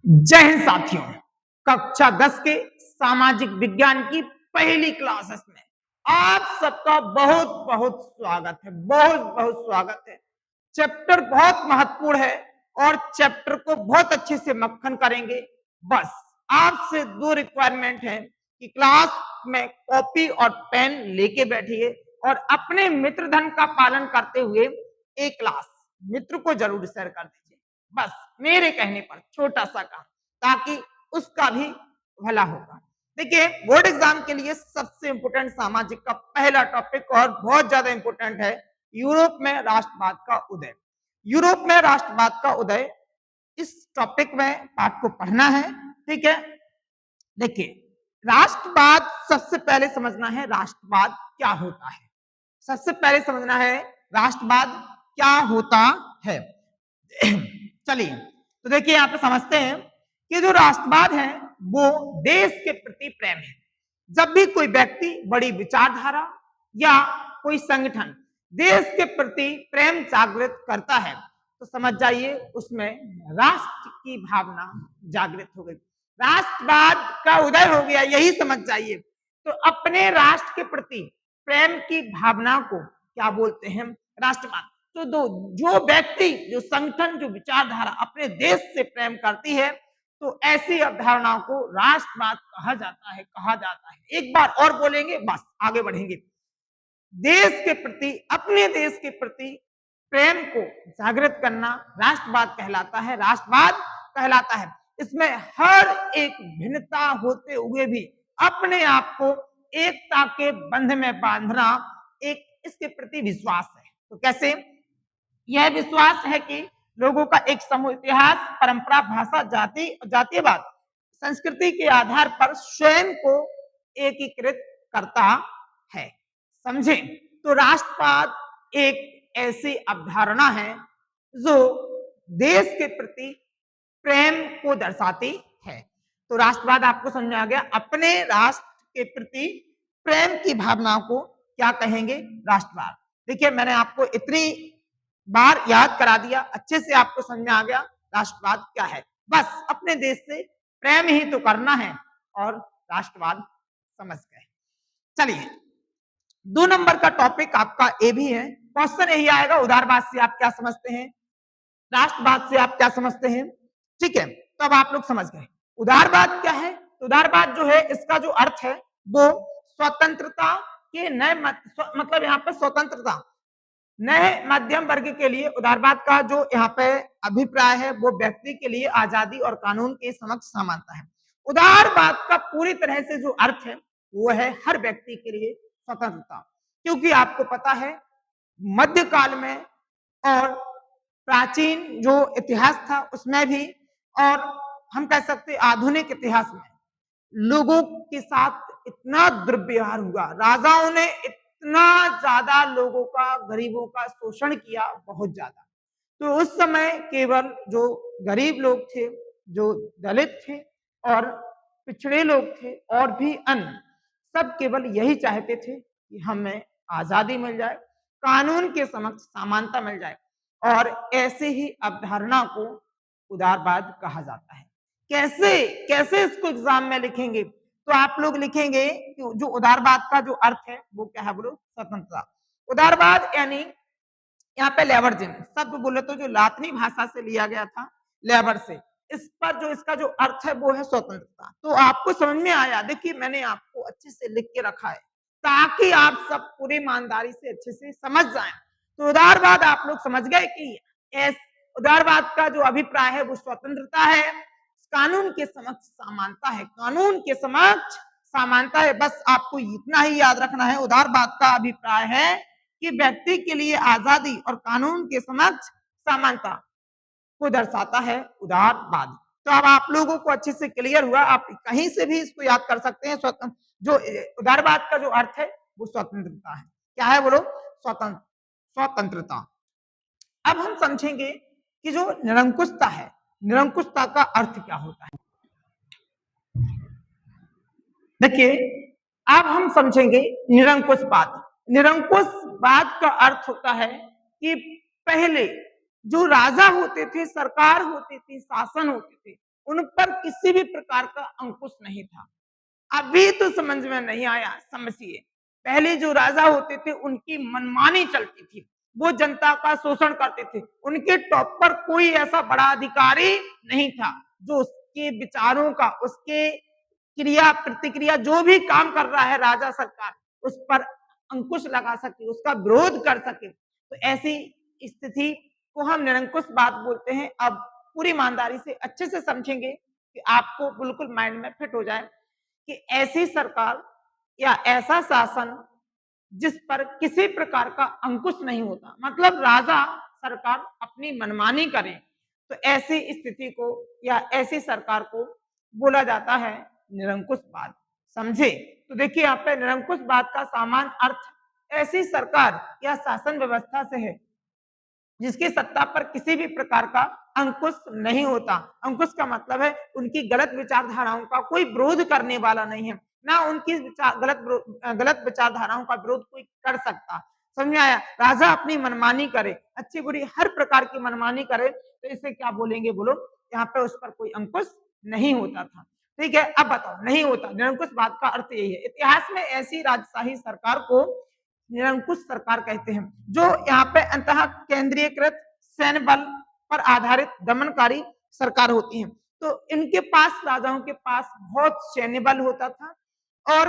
जय हिंद साथियों। कक्षा 10 के सामाजिक विज्ञान की पहली क्लासेस में आप सबका बहुत बहुत स्वागत है। बहुत बहुत स्वागत है। चैप्टर बहुत महत्वपूर्ण है और चैप्टर को बहुत अच्छे से मक्खन करेंगे। बस आपसे दो रिक्वायरमेंट है कि क्लास में कॉपी और पेन लेके बैठिए और अपने मित्रधन का पालन करते हुए एक क्लास मित्र को जरूर शेयर कर दीजिए। बस मेरे कहने पर छोटा सा काम, ताकि उसका भी भला होगा। देखिए, बोर्ड एग्जाम के लिए सबसे इंपोर्टेंट सामाजिक का पहला टॉपिक और बहुत ज्यादा इंपोर्टेंट है यूरोप में राष्ट्रवाद का उदय। यूरोप में राष्ट्रवाद का उदय, इस टॉपिक में पाठ को पढ़ना है। ठीक है, देखिए राष्ट्रवाद सबसे पहले समझना है राष्ट्रवाद क्या होता है। सबसे पहले समझना है राष्ट्रवाद क्या होता है। चलिए, तो देखिए यहाँ पे समझते हैं कि जो राष्ट्रवाद है वो देश के प्रति प्रेम है। जब भी कोई व्यक्ति बड़ी विचारधारा या कोई संगठन देश के प्रति प्रेम जागृत करता है तो समझ जाइए उसमें राष्ट्र की भावना जागृत हो गई, राष्ट्रवाद का उदय हो गया, यही समझ जाइए। तो अपने राष्ट्र के प्रति प्रेम की भावना को क्या बोलते हैं? राष्ट्रवाद। तो जो व्यक्ति, जो संगठन, जो विचारधारा अपने देश से प्रेम करती है तो ऐसी अवधारणा को राष्ट्रवाद कहा जाता है, कहा जाता है। एक बार और बोलेंगे, बस आगे बढ़ेंगे। देश के प्रति, अपने देश के प्रति प्रेम को जागृत करना राष्ट्रवाद कहलाता है, राष्ट्रवाद कहलाता है। इसमें हर एक भिन्नता होते हुए भी अपने आप को एकता के बंध में बांधना एक इसके प्रति विश्वास है। तो कैसे? यह विश्वास है कि लोगों का एक समूह इतिहास, परंपरा, भाषा, जाति, जातीयवाद, संस्कृति के आधार पर स्वयं को एकीकृत करता है। समझे? तो राष्ट्रवाद एक ऐसी अवधारणा है जो देश के प्रति प्रेम को दर्शाती है। तो राष्ट्रवाद आपको समझ में आ गया। अपने राष्ट्र के प्रति प्रेम की भावना को क्या कहेंगे? राष्ट्रवाद। देखिए, मैंने आपको इतनी बार याद करा दिया, अच्छे से आपको समझ में आ गया राष्ट्रवाद क्या है। बस अपने देश से प्रेम ही तो करना है और राष्ट्रवाद समझ गए। चलिए, 2 नंबर का टॉपिक आपका ए भी है। क्वेश्चन यही आएगा, उदारवाद से आप क्या समझते हैं, राष्ट्रवाद से आप क्या समझते हैं। ठीक है, तो अब आप लोग समझ गए उदारवाद क्या है। उदारवाद जो है, इसका जो अर्थ है वो स्वतंत्रता के नए मतलब यहाँ पे स्वतंत्रता, नए मध्यम वर्ग के लिए उदारवाद का जो यहाँ पे अभिप्राय है वो व्यक्ति के लिए आजादी और कानून के समक्ष समानता है। उदारवाद का पूरी तरह से जो अर्थ है वो है हर व्यक्ति के लिए स्वतंत्रता। क्योंकि आपको पता है मध्यकाल में और प्राचीन जो इतिहास था उसमें भी, और हम कह सकते आधुनिक इतिहास में, लोगों के साथ इतना दुर्व्यवहार हुआ, राजाओं ने इतना ज्यादा लोगों का, गरीबों का शोषण किया, बहुत ज्यादा। तो उस समय केवल जो गरीब लोग थे, जो दलित थे और पिछड़े लोग थे और भी अन्य, सब केवल यही चाहते थे कि हमें आजादी मिल जाए, कानून के समक्ष समानता मिल जाए, और ऐसे ही अवधारणा को उदारवाद कहा जाता है। कैसे कैसे इसको एग्जाम में लिखेंगे? तो आप लोग लिखेंगे कि जो उदारवाद का जो अर्थ है वो क्या है बोलो? स्वतंत्रता। उदारवाद यानी यहाँ पे लेबरजिन शब्द बोले तो जो लातिनी भाषा से लिया गया था, लेबर से, इस पर जो इसका जो अर्थ है वो है स्वतंत्रता। तो आपको समझ में आया? देखिए, मैंने आपको अच्छे से लिख के रखा है ताकि आप सब पूरी ईमानदारी से अच्छे से समझ जाएं। तो उदारवाद आप लोग समझ गए कि उदारवाद का जो अभिप्राय है वो स्वतंत्रता है, कानून के समक्ष समानता है, कानून के समक्ष समानता है। बस आपको इतना ही याद रखना है, उदारवाद का अभिप्राय है कि व्यक्ति के लिए आजादी और कानून के समक्ष समानता को दर्शाता है उदारवाद। तो अब आप लोगों को अच्छे से क्लियर हुआ, आप कहीं से भी इसको याद कर सकते हैं। जो उदारवाद का जो अर्थ है वो स्वतंत्रता है। क्या है बोलो? स्वतंत्रता। अब हम समझेंगे कि जो निरंकुशता है, निरंकुशता का अर्थ क्या होता है। देखिए, अब हम समझेंगे निरंकुशवाद। निरंकुशवाद का अर्थ होता है कि पहले जो राजा होते थे, सरकार होती थी, शासन होते थे, उन पर किसी भी प्रकार का अंकुश नहीं था। अभी तो समझ में नहीं आया, समझिए पहले जो राजा होते थे उनकी मनमानी चलती थी, वो जनता का शोषण करते थे, उनके टॉप पर कोई ऐसा बड़ा अधिकारी नहीं था जो उसके विचारों का, उसके क्रिया प्रतिक्रिया जो भी काम कर रहा है राजा सरकार उस पर अंकुश लगा सके, उसका विरोध कर सके। तो ऐसी स्थिति को हम निरंकुशवाद बोलते हैं। अब पूरी ईमानदारी से अच्छे से समझेंगे कि आपको बिल्कुल माइंड में फिट हो जाए कि ऐसी सरकार या ऐसा शासन जिस पर किसी प्रकार का अंकुश नहीं होता, मतलब राजा सरकार अपनी मनमानी करे, तो ऐसी स्थिति को या ऐसी सरकार को बोला जाता है निरंकुशवाद। समझे? तो देखिए यहाँ पे निरंकुशवाद का सामान्य अर्थ ऐसी सरकार या शासन व्यवस्था से है जिसकी सत्ता पर किसी भी प्रकार का अंकुश नहीं होता। अंकुश का मतलब है उनकी गलत विचारधाराओं का कोई विरोध करने वाला नहीं है, ना उनकी गलत विचारधाराओं का विरोध कोई कर सकता। समझ में आया? राजा अपनी मनमानी करे, अच्छी बुरी हर प्रकार की मनमानी करे, तो इसे क्या बोलेंगे? बोलो, यहाँ पे उस पर कोई अंकुश नहीं होता था। ठीक है, अब बताओ, नहीं होता, निरंकुशवाद का अर्थ यही है। इतिहास में ऐसी राजशाही सरकार को निरंकुश सरकार कहते हैं, जो यहाँ पे अंतः केंद्रीयकृत सैन्य बल पर आधारित दमनकारी सरकार होती है। तो इनके पास, राजाओं के पास बहुत सैन्य बल होता था और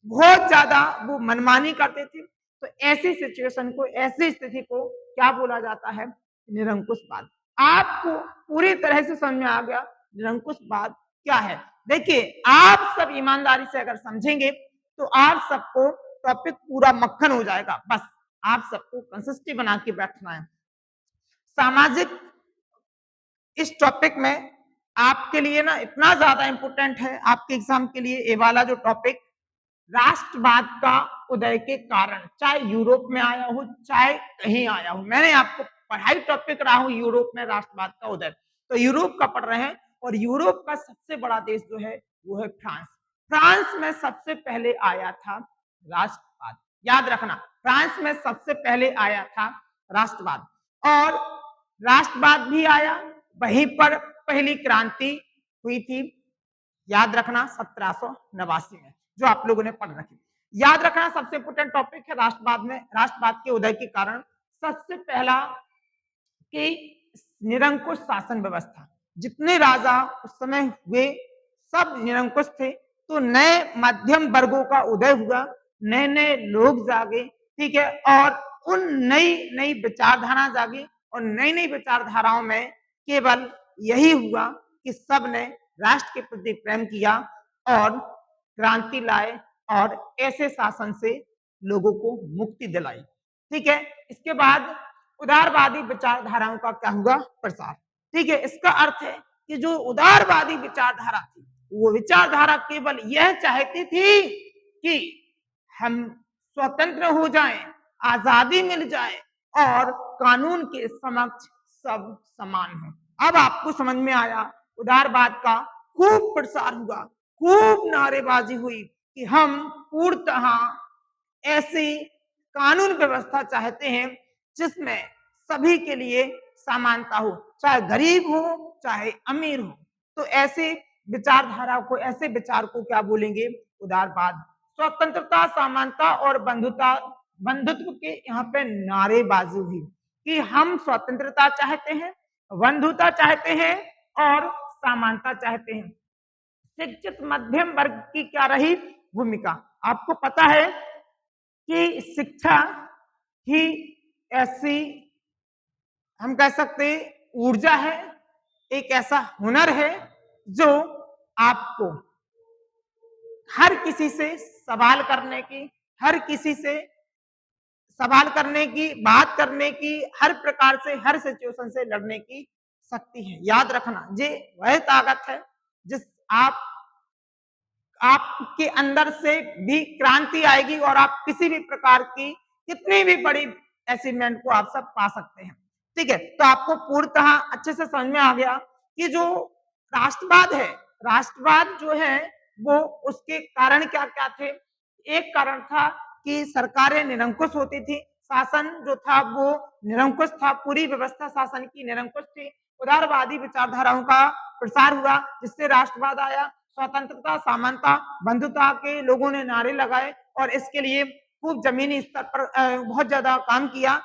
बहुत ज्यादा वो मनमानी करते थे। तो ऐसी सिचुएशन को, ऐसी स्थिति को क्या बोला जाता है? निरंकुशवाद। आपको पूरी तरह से समझ में आ गया निरंकुशवाद क्या है। देखिए, आप सब ईमानदारी से अगर समझेंगे तो आप सबको टॉपिक पूरा मक्खन हो जाएगा। बस आप सबको कंसिस्टेंसी बना के बैठना है। सामाजिक इस टॉपिक में आपके लिए ना इतना ज्यादा इंपॉर्टेंट है आपके एग्जाम के लिए, ये वाला जो टॉपिक, राष्ट्रवाद का उदय के कारण, चाहे यूरोप में आया हो चाहे कहीं आया हो। मैंने आपको पढ़ाई टॉपिक रहा हूं यूरोप में राष्ट्रवाद का उदय, तो यूरोप का पढ़ रहे हैं। और यूरोप का सबसे बड़ा देश जो है वो है फ्रांस। फ्रांस में सबसे पहले आया था राष्ट्रवाद, याद रखना, फ्रांस में सबसे पहले आया था राष्ट्रवाद। और राष्ट्रवाद भी आया, वहीं पर पहली क्रांति हुई थी, याद रखना 1789 में, जो आप लोगों ने पढ़ रखी। याद रखना सबसे इंपोर्टेंट टॉपिक है राष्ट्रवाद में। राष्ट्रवाद के उदय के कारण सबसे पहला कि निरंकुश शासन व्यवस्था, जितने राजा उस समय हुए सब निरंकुश थे, तो नए मध्यम वर्गों का उदय हुआ, नए नए लोग जागे, ठीक है, और उन नई नई विचारधारा जागी। और नई नई विचारधाराओं में केवल यही हुआ कि सब ने राष्ट्र के प्रति प्रेम किया और क्रांति लाए और ऐसे शासन से लोगों को मुक्ति दिलाई। ठीक है, इसके बाद उदारवादी विचारधाराओं का क्या हुआ? प्रसार। ठीक है, इसका अर्थ है कि जो उदारवादी विचारधारा थी, वो विचारधारा केवल यह चाहती थी कि हम स्वतंत्र हो जाएं, आजादी मिल जाए और कानून के समक्ष सब समान हो। अब आपको समझ में आया, उदारवाद का खूब प्रसार हुआ, खूब नारेबाजी हुई कि हम पूर्णतः ऐसी कानून व्यवस्था चाहते हैं जिसमें सभी के लिए समानता हो, चाहे गरीब हो चाहे अमीर हो। तो ऐसे विचारधारा को, ऐसे विचार को क्या बोलेंगे? उदारवाद। स्वतंत्रता, समानता और बंधुत्व के यहाँ पे नारेबाजी हुई कि हम स्वतंत्रता चाहते हैं, बंधुता चाहते हैं और समानता चाहते हैं। शिक्षित मध्यम वर्ग की क्या रही भूमिका? आपको पता है कि शिक्षा ही ऐसी, हम कह सकते ऊर्जा है, एक ऐसा हुनर है जो आपको हर किसी से सवाल करने की, हर किसी से सवाल करने की, बात करने की, हर प्रकार से, हर सिचुएशन से लड़ने की शक्ति है। याद रखना, ये वह ताकत है जिस आपके अंदर से भी क्रांति आएगी और आप किसी भी प्रकार की कितनी भी बड़ी अचीवमेंट को आप सब पा सकते हैं। ठीक है, तो आपको पूर्णतः अच्छे से समझ में आ गया कि जो राष्ट्रवाद है, राष्ट्रवाद जो है वो, उसके कारण क्या क्या थे? एक कारण था कि सरकारें निरंकुश होती थी, शासन जो था वो निरंकुश था, पूरी व्यवस्था शासन की निरंकुश थी। उदारवादी विचारधाराओं का प्रसार हुआ, जिससे राष्ट्रवाद आया। स्वतंत्रता, समानता, बंधुता के लोगों ने नारे लगाए और इसके लिए खूब जमीनी स्तर पर बहुत ज्यादा काम किया,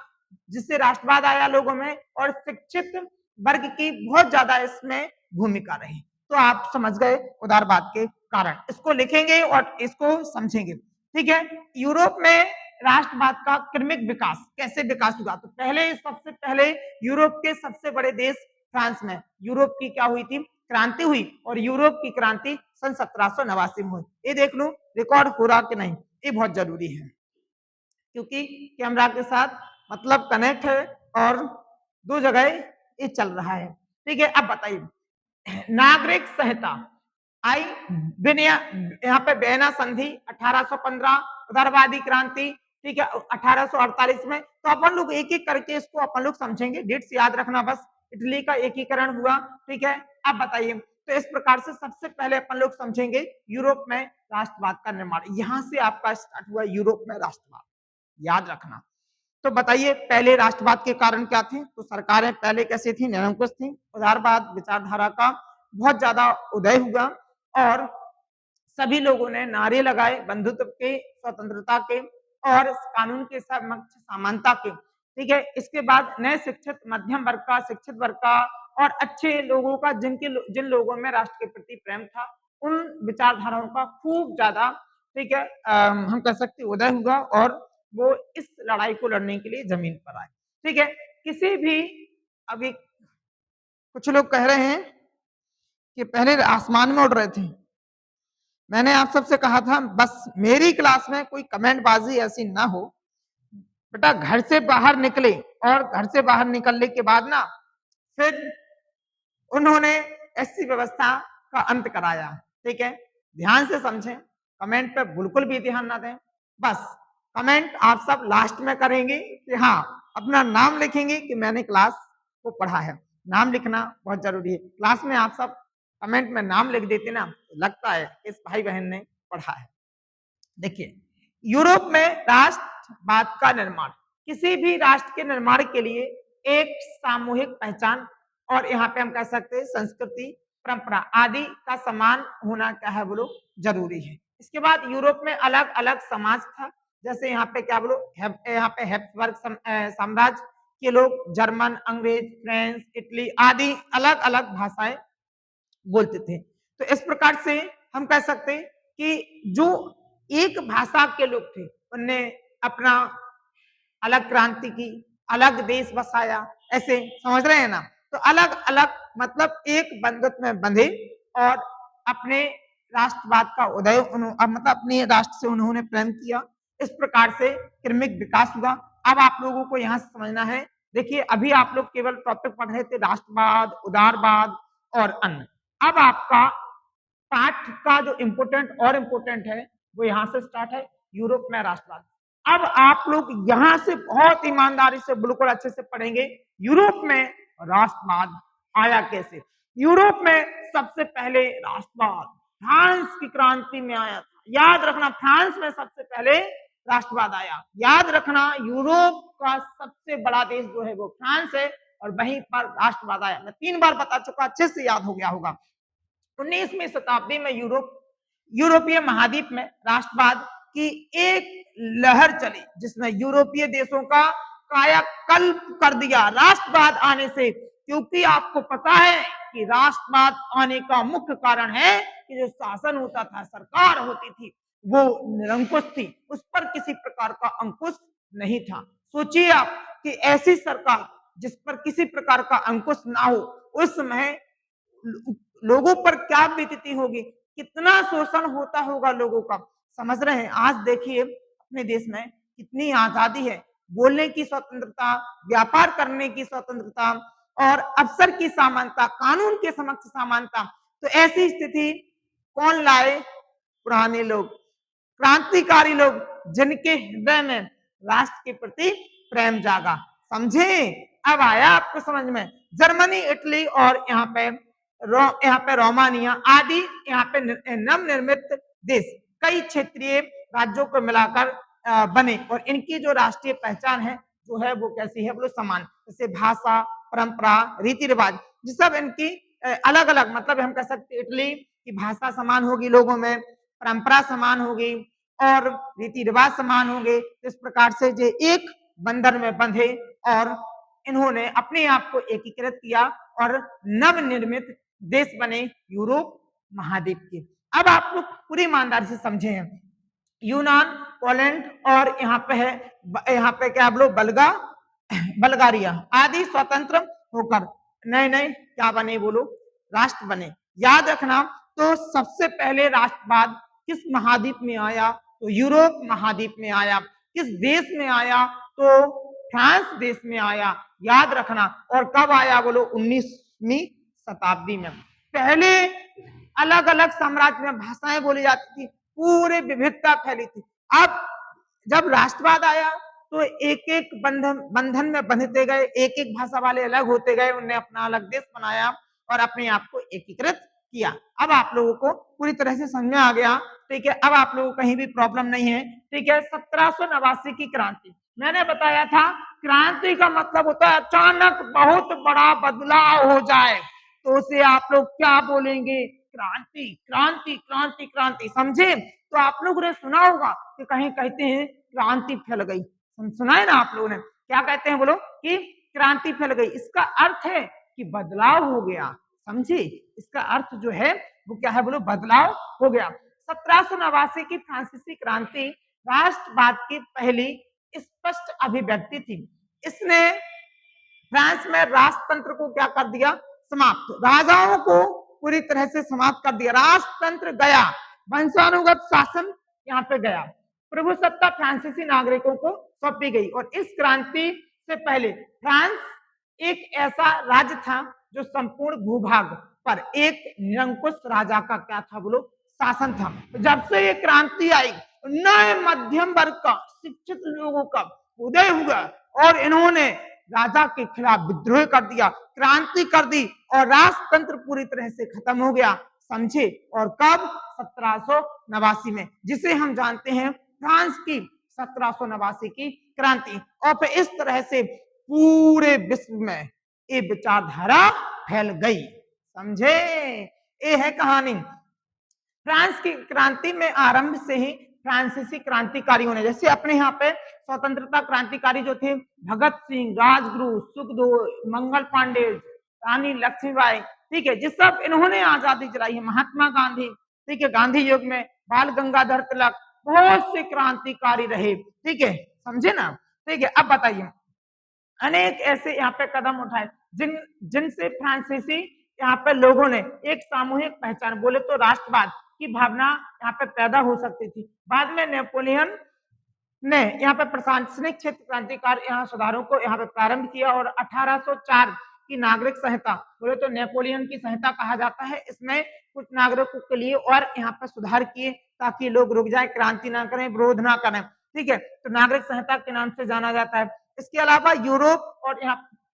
जिससे राष्ट्रवाद आया लोगों में और शिक्षित वर्ग की बहुत ज्यादा इसमें भूमिका रही। तो आप समझ गए उदारवाद के कारण, इसको लिखेंगे और इसको समझेंगे। ठीक है, यूरोप में राष्ट्रवाद का क्रमिक विकास कैसे विकास हुआ? तो पहले सबसे पहले यूरोप के सबसे बड़े देश फ्रांस में यूरोप की क्या हुई थी? क्रांति हुई, और यूरोप की क्रांति सन 1789 में हुई। ये देख लो रिकॉर्ड हो रहा कि नहीं, ये बहुत जरूरी है क्योंकि कैमरा के साथ मतलब कनेक्ट है और दो जगह ये चल रहा है। ठीक है, अब बताइए नागरिक संहिता आई विनया, यहाँ पे वियना संधि 1815, उदारवादी क्रांति, ठीक है 1848 में। तो अपन लोग एक एक करके इसको अपन लोग समझेंगे, डेट्स याद रखना बस। इटली का एकीकरण हुआ, ठीक है। अब बताइए, तो इस प्रकार से सबसे पहले अपन लोग समझेंगे यूरोप में राष्ट्रवाद का निर्माण, यहां से आपका स्टार्ट हुआ यूरोप में राष्ट्रवाद, याद रखना। तो बताइए पहले राष्ट्रवाद के कारण क्या थे? तो सरकारें पहले कैसी थी? निरंकुश थी। उदारवाद विचारधारा का बहुत ज्यादा उदय हुआ और सभी लोगों ने नारे लगाए बंधुत्व के, स्वतंत्रता के और कानून के समक्ष समानता के। ठीक है, इसके बाद नए शिक्षित मध्यम वर्ग का, शिक्षित वर्ग का और अच्छे लोगों का, जिन लोगों में राष्ट्र के प्रति प्रेम था, उन विचारधाराओं का खूब ज्यादा, ठीक है, हम कह सकते उदय हुआ और वो इस लड़ाई को लड़ने के लिए जमीन पर आए। ठीक है, किसी भी, अभी कुछ लोग कह रहे हैं कि पहले आसमान में उड़ रहे थे। मैंने आप सबसे कहा था बस मेरी क्लास में कोई कमेंट बाजी ऐसी ना हो बेटा, घर से बाहर निकले और घर से बाहर निकलने के बाद ना फिर उन्होंने ऐसी व्यवस्था का अंत कराया। ठीक है, ध्यान से समझें, कमेंट पे बिल्कुल भी ध्यान ना दें। बस कमेंट आप सब लास्ट में करेंगे कि हाँ अपना नाम लिखेंगे कि मैंने क्लास को पढ़ा है। नाम लिखना बहुत जरूरी है। क्लास में आप सब कमेंट में नाम लिख देते ना, तो लगता है इस भाई बहन ने पढ़ा है। देखिए, यूरोप में राष्ट्रवाद का निर्माण, किसी भी राष्ट्र के निर्माण के लिए एक सामूहिक पहचान और यहाँ पे हम कह सकते हैं संस्कृति, परंपरा आदि का समान होना क्या है बोलो जरूरी है। इसके बाद यूरोप में अलग अलग समाज था, जैसे यहाँ पे क्या बोलो, यहाँ पे हैब्सबर्ग साम्राज्य के लोग जर्मन, अंग्रेज, फ्रेंच, इटली आदि अलग अलग भाषाएं बोलते थे। तो इस प्रकार से हम कह सकते हैं कि जो एक भाषा के लोग थे उनने अपना अलग क्रांति की, अलग देश बसाया, ऐसे समझ रहे हैं ना। तो अलग अलग मतलब एक बंधुत्व में बंधे और अपने राष्ट्रवाद का उदय, मतलब अपने राष्ट्र से उन्होंने प्रेम किया। इस प्रकार से क्रमिक विकास हुआ। अब आप लोगों को यहाँ से समझना है। देखिए, अभी आप लोग केवल टॉपिक पढ़ रहे थे राष्ट्रवाद, उदारवाद और अन्य। अब आपका पाठ का जो इम्पोर्टेंट है वो यहाँ से स्टार्ट है, यूरोप में राष्ट्रवाद। अब आप लोग यहाँ से बहुत ईमानदारी से बिल्कुल अच्छे से पढ़ेंगे यूरोप में राष्ट्रवाद आया कैसे। यूरोप में सबसे पहले राष्ट्रवाद फ्रांस की क्रांति में आया था। याद रखना, फ्रांस में सबसे पहले राष्ट्रवाद आया। याद रखना, यूरोप का सबसे बड़ा देश जो है वो फ्रांस है और वहीं पर राष्ट्रवाद आया। मैं 3 बार बता चुका, अच्छे से याद हो गया होगा। 19वीं शताब्दी में यूरोपीय महाद्वीप में राष्ट्रवाद की एक लहर चली, जिसने यूरोपीय देशों का कायाकल्प कर दिया राष्ट्रवाद आने से। क्योंकि आपको पता है कि राष्ट्रवाद आने का मुख्य कारण है कि जो शासन होता था, सरकार होती थी, वो निरंकुश थी, उस पर किसी प्रकार का अंकुश नहीं था। सोचिए आप कि ऐसी सरकार जिस पर किसी प्रकार का अंकुश ना हो, उस समय लोगों पर क्या बीतती होगी, कितना शोषण होता होगा लोगों का। समझ रहे हैं। आज देखिए अपने देश में कितनी आजादी है, बोलने की स्वतंत्रता, व्यापार करने की स्वतंत्रता और अवसर की समानता, कानून के समक्ष समानता। तो ऐसी स्थिति कौन लाए? पुराने लोग, क्रांतिकारी लोग, जिनके हृदय में राष्ट्र के प्रति प्रेम जागा। समझे? अब आया आपको समझ में। जर्मनी, इटली और यहाँ पे रोमानिया आदि यहाँ पे नवनिर्मित देश कई क्षेत्रीय राज्यों को मिलाकर बने और इनकी जो राष्ट्रीय पहचान है जो है वो कैसी है, वो समान, जैसे भाषा, परंपरा, रीति रिवाज जो सब इनकी अलग अलग, मतलब हम कह सकते इटली की भाषा समान होगी, लोगों में परंपरा समान होगी और रीति रिवाज समान होंगे। इस प्रकार से जो एक बंधन में बंधे और इन्होंने अपने आप को एकीकृत किया और नवनिर्मित देश बने यूरोप महाद्वीप के। अब आप लोग पूरी ईमानदारी से समझे, यूनान, पोलैंड और यहाँ पे क्या बोलो बल्गारिया आदि स्वतंत्र होकर नए नए क्या बने बोलो, राष्ट्र बने। याद रखना, तो सबसे पहले राष्ट्रवाद किस महाद्वीप में आया, तो यूरोप महाद्वीप में आया। किस देश में आया, तो फ्रांस देश में आया। याद रखना, और कब आया बोलो, 19वीं शताब्दी में। पहले अलग अलग साम्राज्य में भाषाएं बोली जाती थी, पूरे विविधता फैली थी। अब जब राष्ट्रवाद आया तो एक एक बंधन में बंधते गए, एक एक भाषा वाले अलग होते गए, उन्हें अपना अलग देश बनाया और अपने आप को एकीकृत किया। अब आप लोगों को पूरी तरह से समझ में आ गया, ठीक है। अब आप लोगों को कहीं भी प्रॉब्लम नहीं है, ठीक है। 1789 की क्रांति, मैंने बताया था क्रांति का मतलब होता है अचानक बहुत बड़ा बदलाव हो जाए, तो उसे आप लोग क्या बोलेंगे, क्रांति क्रांति क्रांति क्रांति, समझे। तो आप लोगों ने सुना होगा कि कहीं कहते हैं क्रांति फैल गई, सुना है ना आप लोगों ने, क्या कहते हैं बोलो, कि क्रांति फैल गई। इसका अर्थ है कि बदलाव हो गया, समझे। इसका अर्थ जो है वो क्या है बोलो, बदलाव हो गया। 1789 की फ्रांसीसी क्रांति राष्ट्रवाद की पहली स्पष्ट अभिव्यक्ति थी। इसने फ्रांस में राजतंत्र को क्या कर दिया, समाप्त, राजाओं को पूरी तरह से समाप्त कर दिया। राजतंत्र गया, वंशानुगत शासन यहाँ पे गया, प्रभु सत्ता फ्रांसीसी नागरिकों को सौंपी गई। और इस क्रांति से पहले फ्रांस एक ऐसा राज्य था जो संपूर्ण भूभाग पर एक निरंकुश राजा का क्या था बोलो, शासन था। जब से ये क्रांति आई, नए मध्यम वर्ग का, शिक्षित लोगों का उदय हुआ और इन्होंने राजा के खिलाफ विद्रोह कर दिया, क्रांति कर दी और राजतंत्र पूरी तरह से खत्म हो गया, समझे। और कब, 1789 में, जिसे हम जानते हैं फ्रांस की 1789 की क्रांति। और फिर इस तरह से पूरे विश्व में ये विचारधारा फैल गई, समझे। ये है कहानी। फ्रांस की क्रांति में आरंभ से ही फ्रांसीसी क्रांतिकारियों ने, जैसे अपने यहाँ पे स्वतंत्रता क्रांतिकारी जो थे, भगत सिंह, राजगुरु, सुखदेव, मंगल पांडे, रानी लक्ष्मीबाई, ठीक है, जिस सब इन्होंने आजादी दिलाई है। महात्मा गांधी, ठीक है, गांधी युग में बाल गंगाधर तिलक, बहुत से क्रांतिकारी रहे, ठीक है, समझे ना, ठीक है। अब बताइए, अनेक ऐसे यहाँ पे कदम उठाए जिनसे फ्रांसीसी यहाँ पे लोगों ने एक सामूहिक पहचान, बोले तो राष्ट्रवाद की भावना यहाँ पे पैदा हो सकती थी। बाद में नेपोलियन ने यहाँ पे प्रशासनिक क्षेत्र क्रांतिकार यहाँ सुधारों को यहाँ पे प्रारंभ किया और 1804 की नागरिक संहिता, बोले तो नेपोलियन की संहिता कहा जाता है, इसमें कुछ नागरिकों के लिए और यहाँ पे सुधार किए ताकि लोग रुक जाए, क्रांति ना करें, विरोध ना करें, ठीक है, तो नागरिक संहिता के नाम से जाना जाता है। इसके अलावा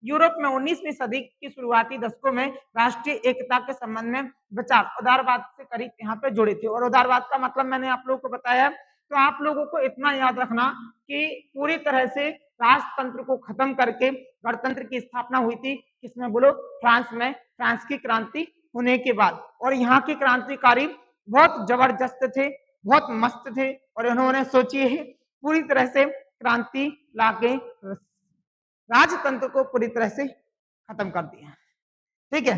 यूरोप में 19वीं सदी की शुरुआती दशकों में राष्ट्रीय एकता के संबंध में विचार उदारवाद से करीब यहाँ पे जुड़े थे। और उदारवाद का मतलब मैंने आप लोगों को बताया, तो आप लोगों को इतना याद रखना कि पूरी तरह से राजतंत्र को खत्म करके गणतंत्र की स्थापना हुई थी, किसमें बोलो, फ्रांस में, फ्रांस की क्रांति होने के बाद। और यहाँ के क्रांतिकारी बहुत जबरदस्त थे, बहुत मस्त थे और इन्होंने सोचिए पूरी तरह से क्रांति लाके राजतंत्र को पूरी तरह से खत्म कर दिया, ठीक है,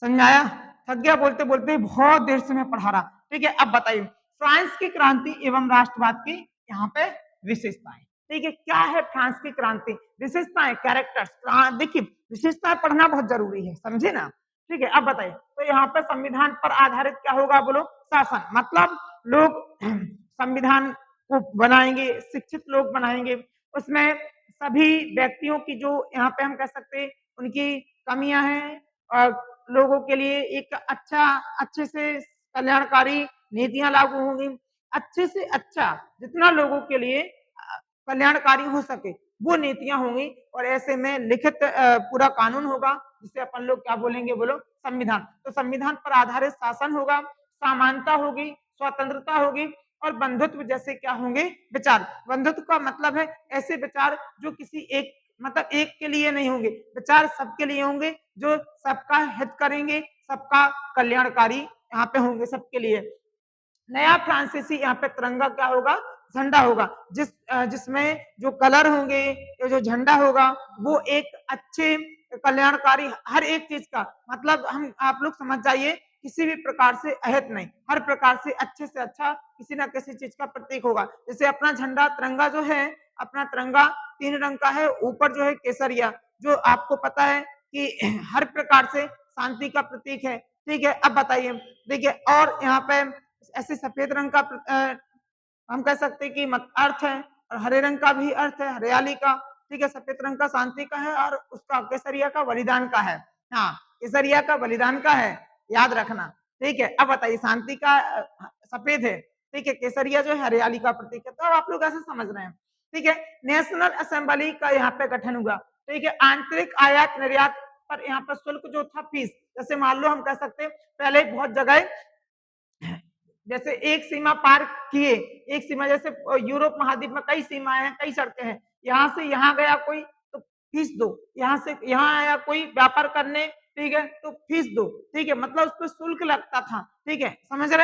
समझाया। थक गया बोलते बोलते, बहुत देर से मैं पढ़ा रहा, ठीक है। अब बताइए फ्रांस की क्रांति एवं राष्ट्रवाद की यहाँ पे विशेषताएं, ठीक है, क्या है फ्रांस की क्रांति, विशेषताएं, कैरेक्टर्स। देखिए विशेषताएं पढ़ना बहुत जरूरी है, समझे ना, ठीक है। अब बताइए, तो यहाँ पे संविधान पर आधारित क्या होगा बोलो, शासन, मतलब लोग संविधान को बनाएंगे, शिक्षित लोग बनाएंगे, उसमें सभी व्यक्तियों की जो यहाँ पे हम कह सकते हैं उनकी कमियां हैं और लोगों के लिए एक अच्छे से कल्याणकारी नीतियां लागू होंगी, अच्छे से अच्छा जितना लोगों के लिए कल्याणकारी हो सके वो नीतियां होंगी। और ऐसे में लिखित पूरा कानून होगा जिसे अपन लोग क्या बोलेंगे बोलो, संविधान। तो संविधान पर आधारित शासन होगा, समानता होगी, स्वतंत्रता होगी और बंधुत्व जैसे क्या होंगे, विचार। बंधुत्व का मतलब है ऐसे विचार जो किसी एक मतलब एक के लिए नहीं होंगे, विचार सबके लिए होंगे, जो सबका हित करेंगे, सबका कल्याणकारी यहाँ पे होंगे सबके लिए। नया फ्रांसीसी यहाँ पे तिरंगा क्या होगा, झंडा होगा, जिसमें जो कलर होंगे, जो झंडा होगा, वो एक अच्छे कल्याणकारी हर एक चीज का, मतलब हम आप लोग समझ जाइए, किसी भी प्रकार से अहित नहीं, हर प्रकार से अच्छे से अच्छा किसी ना किसी चीज का प्रतीक होगा। जैसे अपना झंडा तिरंगा जो है, अपना तिरंगा 3 रंग का है, ऊपर जो है केसरिया, जो आपको पता है कि हर प्रकार से शांति का प्रतीक है। ठीक है, अब बताइए, देखिए, और यहाँ पे ऐसे सफेद रंग का हम कह सकते हैं कि अर्थ है, और हरे रंग का भी अर्थ है, हरियाली का। ठीक है, सफेद रंग का शांति का है, और उसका केसरिया का बलिदान का है। हाँ, केसरिया का बलिदान का है, याद रखना। ठीक है, अब बताइए, शांति का सफेद है, ठीक है, केसरिया जो है हरियाली का प्रतीक है। तो अब आप लोग ऐसे समझ रहे हैं। ठीक है, नेशनल असेंबली का यहाँ पे गठन हुआ। ठीक है, आंतरिक आयात निर्यात पर यहाँ पर शुल्क जो था, फीस, जैसे मान लो हम कह सकते हैं पहले बहुत जगह जैसे एक सीमा पार किए, एक सीमा, जैसे यूरोप महाद्वीप में कई सीमाएं हैं, कई सड़कें हैं, यहाँ से यहाँ गया कोई तो फीस दो, यहाँ से यहाँ आया कोई व्यापार करने, ठीक है, तो फीस दो। ठीक है, मतलब उस पर शुल्क लगता था। ठीक है, समझ रहे।